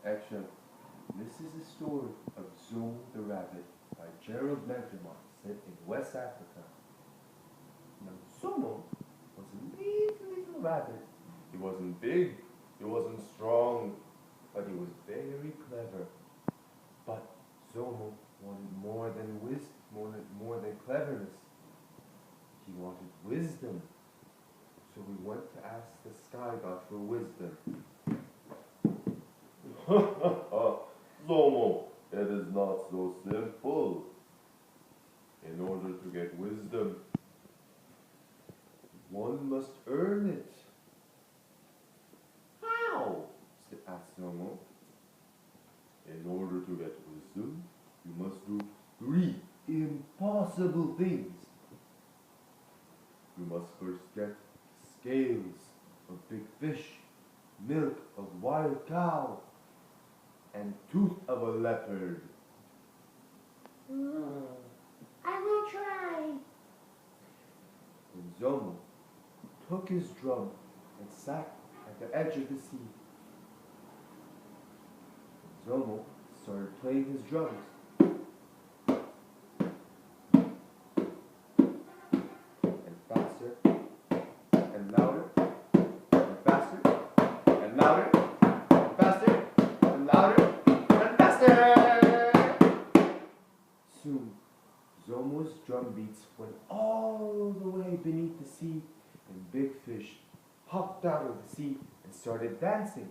Action. This is the story of Zomo the Rabbit by Gerlad Mcdermott, set in West Africa. Now, Zomo was a little rabbit. He wasn't big, he wasn't strong, but he was very clever. But Zomo wanted more than more than cleverness. He wanted wisdom. So he went to ask the sky god for wisdom. Zomo, it is not so simple. In order to get wisdom, one must earn it. How? Asked Zomo. In order to get wisdom, you must do 3 impossible things. You must first get scales of big fish, milk of wild cow, and tooth of a leopard. I will try. And Zomo took his drum and sat at the edge of the sea. Zomo started playing his drums. And faster, and louder, and faster, and louder, and faster, and louder, and faster. Soon, Zomo's drum beats went all the way beneath the sea, and big fish hopped out of the sea and started dancing.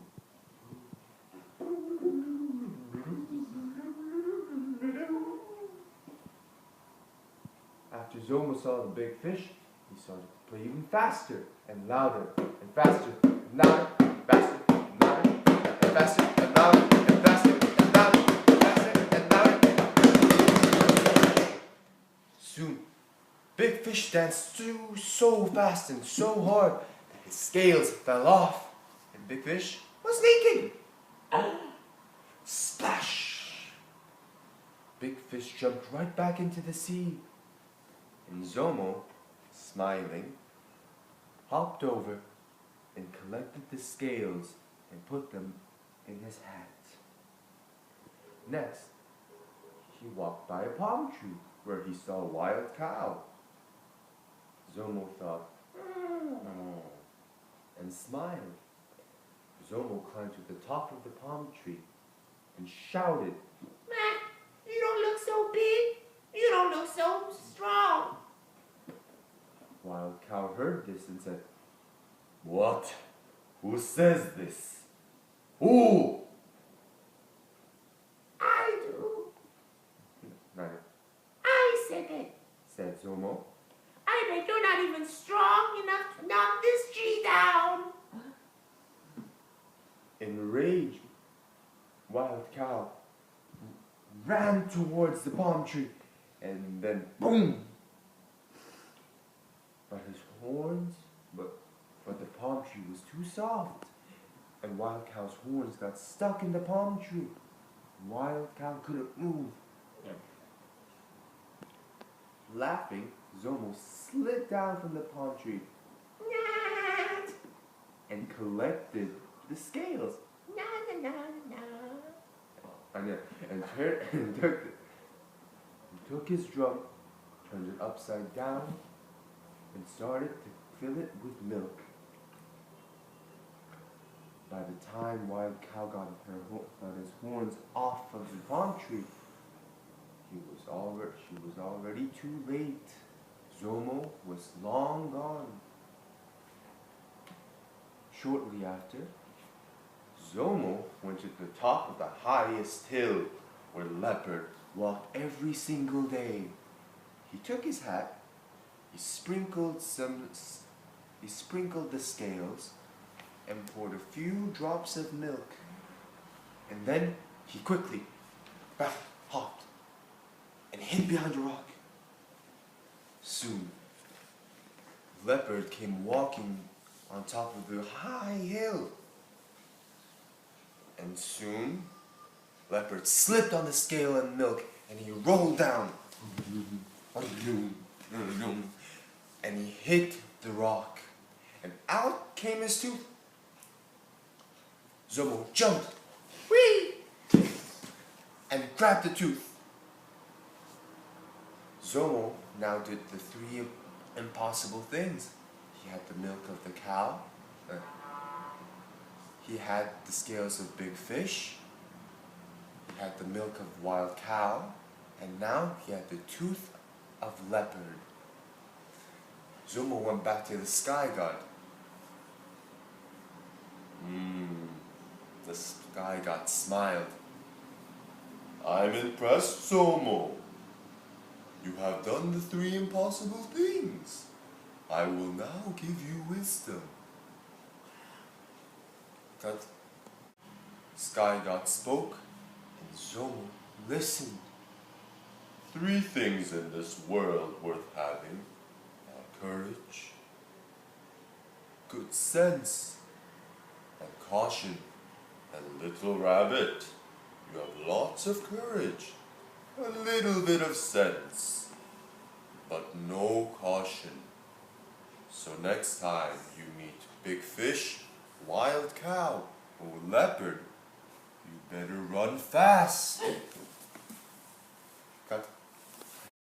After Zomo saw the big fish, he started to play even faster and louder and faster and louder and faster and louder and faster and louder and faster and louder and faster and louder. Soon, big fish danced so fast and so hard that his scales fell off, and big fish was naked. Splash! Big fish jumped right back into the sea. And Zomo, smiling, hopped over and collected the scales and put them in his hat. Next, he walked by a palm tree where he saw a wild cow. Zomo thought, and smiled. Zomo climbed to the top of the palm tree and shouted, You don't look so big. You don't look so strong. Wild cow heard this and said, What? Who says this? Who? I do. Neither, I said it. said Zomo. I bet you're not even strong enough to knock this tree down. Enraged, Wild Cow ran towards the palm tree, and then boom! But his horns, but the palm tree was too soft, and Wild Cow's horns got stuck in the palm tree. Wild Cow couldn't move. Laughing, Zomo slid down from the palm tree and collected the scales. Na na na na. And took his drum, turned it upside down, and started to fill it with milk. By the time Wild Cow got his horns off of the palm tree, she was already too late. Zomo was long gone. Shortly after, Zomo went to the top of the highest hill where Leopard walked every single day. He took his hat, he sprinkled the scales, and poured a few drops of milk. And then he quickly hopped and hid behind a rock. Soon, Leopard came walking on top of the high hill. And soon, Leopard slipped on the scale and milk, and he rolled down. And he hit the rock, and out came his tooth. Zomo jumped Whee! and grabbed the tooth. Zomo now did the three impossible things. He had the milk of the cow. He had the scales of big fish. He had the milk of wild cow. And now he had the tooth of leopard. Zomo went back to the sky god. The sky god smiled. I'm impressed, Zomo. You have done the three impossible things. I will now give you wisdom. Cut. Sky god spoke, and Zomo listened. Three things in this world worth having are courage, good sense, and caution. And little rabbit, you have lots of courage, a little bit of sense, but no caution. So next time you meet big fish, wild cow, or leopard, you better run fast.